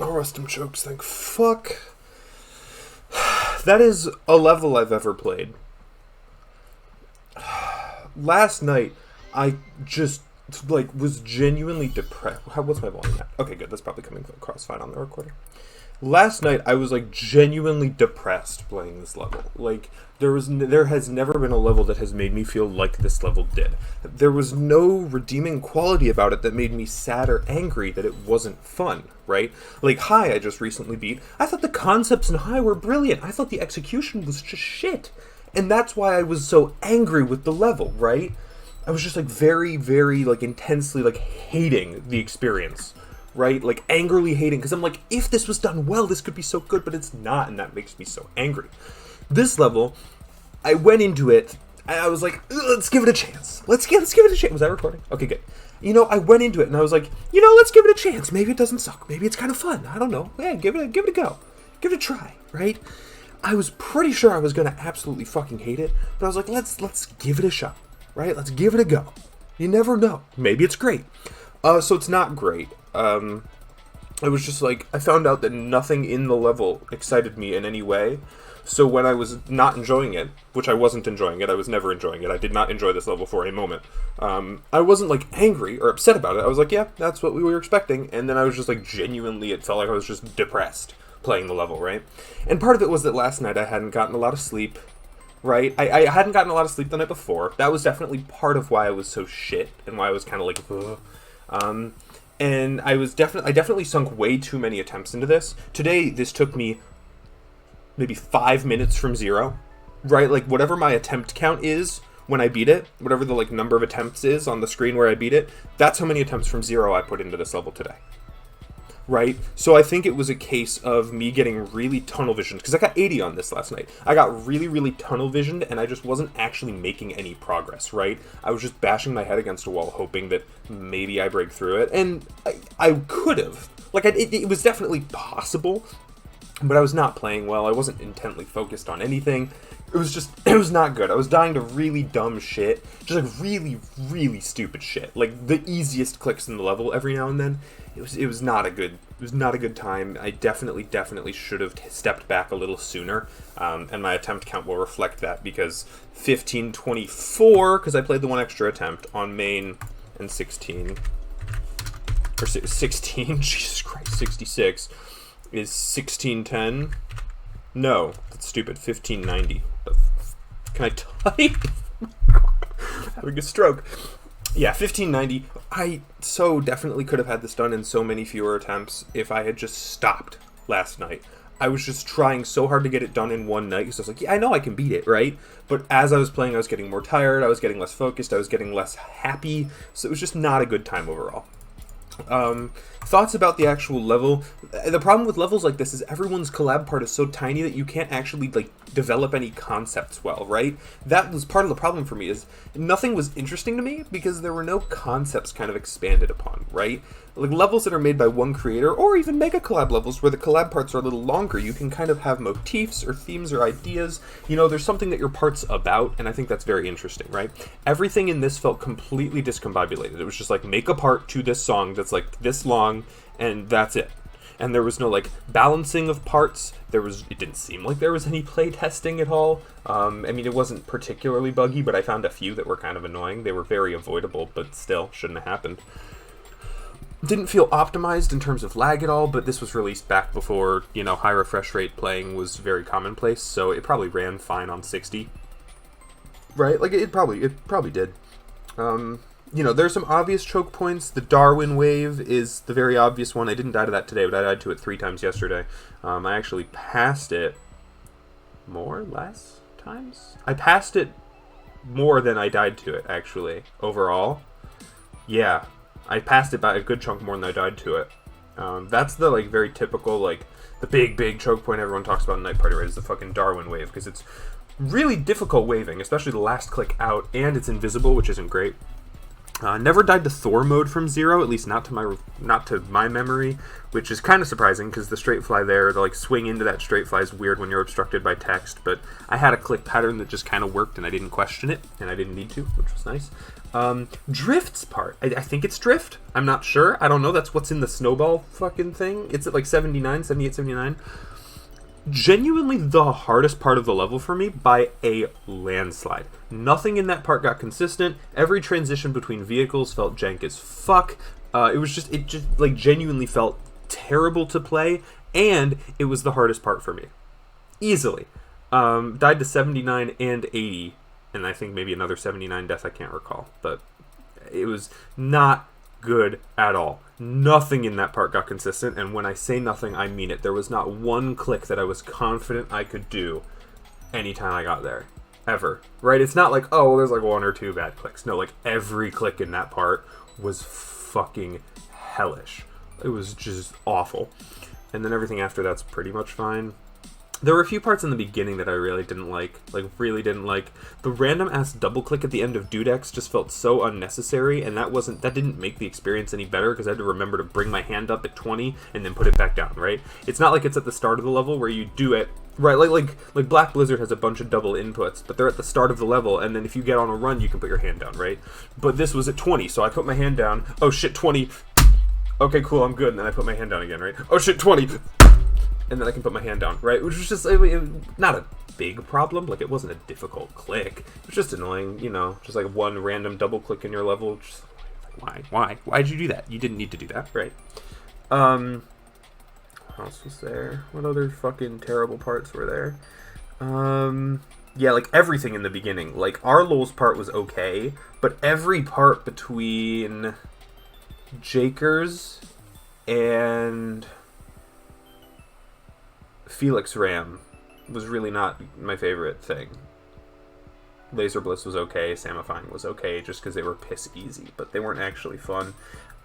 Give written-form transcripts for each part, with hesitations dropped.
No rustum chokes, thank fuck. That is a level I've ever played. Last night, I just, was genuinely depressed. What's my volume at? Okay, good. That's probably coming across fine on the recorder. Last night, I was, genuinely depressed playing this level. There has never been a level that has made me feel like this level did. There was no redeeming quality about it that made me sad or angry that it wasn't fun, right? High I just recently beat. I thought the concepts in High were brilliant. I thought the execution was just shit. And that's why I was so angry with the level, right? I was just, very, very, intensely, hating the experience, right? Angrily hating, because I'm if this was done well, this could be so good, but it's not, and that makes me so angry. This level, I went into it, and I was let's give it a chance. Let's give it a chance. Was that recording? Okay, good. I went into it, and I was let's give it a chance. Maybe it doesn't suck. Maybe it's kind of fun. I don't know. Yeah, give it a go. Give it a try, right? I was pretty sure I was going to absolutely fucking hate it, but I was let's give it a shot, right? Let's give it a go. You never know. Maybe it's great. So it's not great. It was just I found out that nothing in the level excited me in any way. So when I was not enjoying it, which I wasn't enjoying it, I was never enjoying it, I did not enjoy this level for a moment, I wasn't angry or upset about it. I was yeah, that's what we were expecting, and then I was just genuinely, it felt like I was just depressed playing the level, right? And part of it was that last night I hadn't gotten a lot of sleep, right? I hadn't gotten a lot of sleep the night before. That was definitely part of why I was so shit, and why I was kind of ugh. And I definitely sunk way too many attempts into this. Today, this took me maybe 5 minutes from 0, right? Whatever my attempt count is when I beat it, whatever the number of attempts is on the screen where I beat it, that's how many attempts from 0 I put into this level today. Right? So I think it was a case of me getting really tunnel visioned, because I got 80 on this last night. I got really, really tunnel visioned, and I just wasn't actually making any progress, right? I was just bashing my head against a wall, hoping that maybe I break through it, and I could have. It was definitely possible, but I was not playing well. I wasn't intently focused on anything. It was not good. I was dying to really dumb shit. Just really, really stupid shit. The easiest clicks in the level every now and then. It was not a good time. I definitely should have stepped back a little sooner. And my attempt count will reflect that, because 1524, because I played the one extra attempt on main, and 16, or 16, Jesus Christ, 66, is 1610. No, that's stupid. 1590. Can I type? Having a stroke. Yeah, 1590. I so definitely could have had this done in so many fewer attempts if I had just stopped last night. I was just trying so hard to get it done in one night, because I was yeah, I know I can beat it, right? But as I was playing, I was getting more tired, I was getting less focused, I was getting less happy, so it was just not a good time overall. Thoughts about the actual level. The problem with levels like this is everyone's collab part is so tiny that you can't actually develop any concepts well, right? That was part of the problem for me, is nothing was interesting to me because there were no concepts kind of expanded upon, right? Levels that are made by one creator, or even mega collab levels where the collab parts are a little longer, you can kind of have motifs or themes or ideas. There's something that your part's about, and I think that's very interesting, right? Everything in this felt completely discombobulated. It was just make a part to this song that's this long, and that's it. And there was no balancing of parts. It didn't seem like there was any play testing at all. It wasn't particularly buggy, but I found a few that were kind of annoying. They were very avoidable, but still shouldn't have happened. Didn't feel optimized in terms of lag at all, but this was released back before, high refresh rate playing was very commonplace, so it probably ran fine on 60. Right? It probably did. There's some obvious choke points. The Darwin wave is the very obvious one. I didn't die to that today, but I died to it 3 times yesterday. I actually passed it less times? I passed it more than I died to it, actually, overall. Yeah, I passed it by a good chunk more than I died to it. That's the, very typical, the big choke point everyone talks about in Night Party, right, is the fucking Darwin wave, because it's really difficult waving, especially the last click out, and it's invisible, which isn't great. Never died to Thor mode from zero, at least not to my memory, which is kind of surprising because the straight fly there, the like swing into that straight fly is weird when you're obstructed by text. But I had a click pattern that just kind of worked, and I didn't question it, and I didn't need to, which was nice. Drift's part, I think it's drift. I'm not sure. I don't know. That's what's in the snowball fucking thing. It's at like 79, 78, 79. Genuinely the hardest part of the level for me by a landslide. Nothing in that part got consistent. Every transition between vehicles felt jank as fuck. It just like genuinely felt terrible to play, and it was the hardest part for me. Easily. Died to 79 and 80, and I think maybe another 79 death, I can't recall. But it was not good at all. Nothing in that part got consistent, and when I say nothing, I mean it. There was not one click that I was confident I could do anytime I got there. Ever. Right? It's not like, oh, well, there's like one or two bad clicks. No, like every click in that part was fucking hellish. It was just awful. And then everything after that's pretty much fine. There were a few parts in the beginning that I really didn't like. Really didn't like. The random-ass double-click at the end of Dudex just felt so unnecessary, and that didn't make the experience any better, because I had to remember to bring my hand up at 20 and then put it back down, right? It's not like it's at the start of the level where you do it, right? Like Black Blizzard has a bunch of double inputs, but they're at the start of the level, and then if you get on a run, you can put your hand down, right? But this was at 20, so I put my hand down. Oh shit, 20. Okay, cool, I'm good. And then I put my hand down again, right? Oh shit, 20. And then I can put my hand down, right? Which was just not a big problem. Like, it wasn't a difficult click. It was just annoying, you know, just like one random double click in your level. Just like, why? Why'd you do that? You didn't need to do that, right? What else was there? What other fucking terrible parts were there? Yeah, like everything in the beginning. Like, Rlol's part was okay, but every part between Jakers and Felix Ram was really not my favorite thing. Laser Bliss was okay, Samifying was okay, just because they were piss easy, but they weren't actually fun.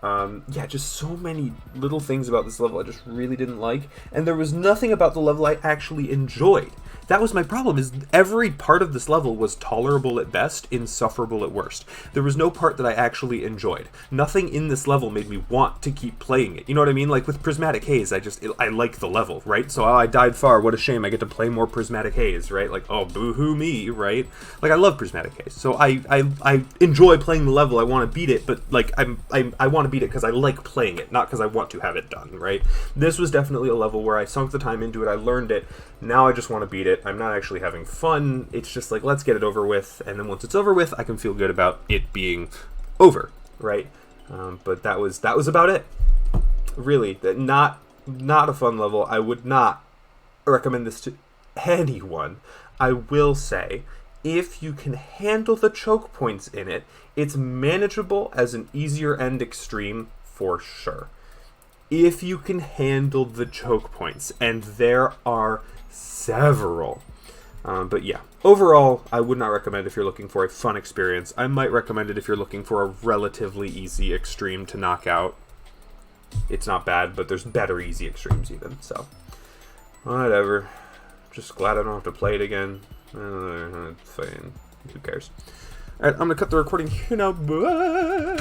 Yeah, just so many little things about this level I just really didn't like, and there was nothing about the level I actually enjoyed. That was my problem, is every part of this level was tolerable at best, insufferable at worst. There was no part that I actually enjoyed. Nothing in this level made me want to keep playing it. You know what I mean? Like with Prismatic Haze, I like the level, right? So I died far, what a shame, I get to play more Prismatic Haze, right? Like, oh, boo-hoo me, right? Like, I love Prismatic Haze, so I enjoy playing the level, I want to beat it, but like, I want to beat it because I like playing it, not because I want to have it done, right? This was definitely a level where I sunk the time into it, I learned it, now I just want to beat it. I'm not actually having fun. It's just like, let's get it over with, and then once it's over with, I can feel good about it being over, right? But that was about it. Really, not a fun level. I would not recommend this to anyone. I will say, if you can handle the choke points in it, it's manageable as an easier end extreme for sure. If you can handle the choke points, and there are several. But yeah, overall, I would not recommend if you're looking for a fun experience. I might recommend it if you're looking for a relatively easy extreme to knock out. It's not bad, but there's better easy extremes even, so. Whatever. Just glad I don't have to play it again. Fine. Who cares? Alright, I'm gonna cut the recording here now. Bye!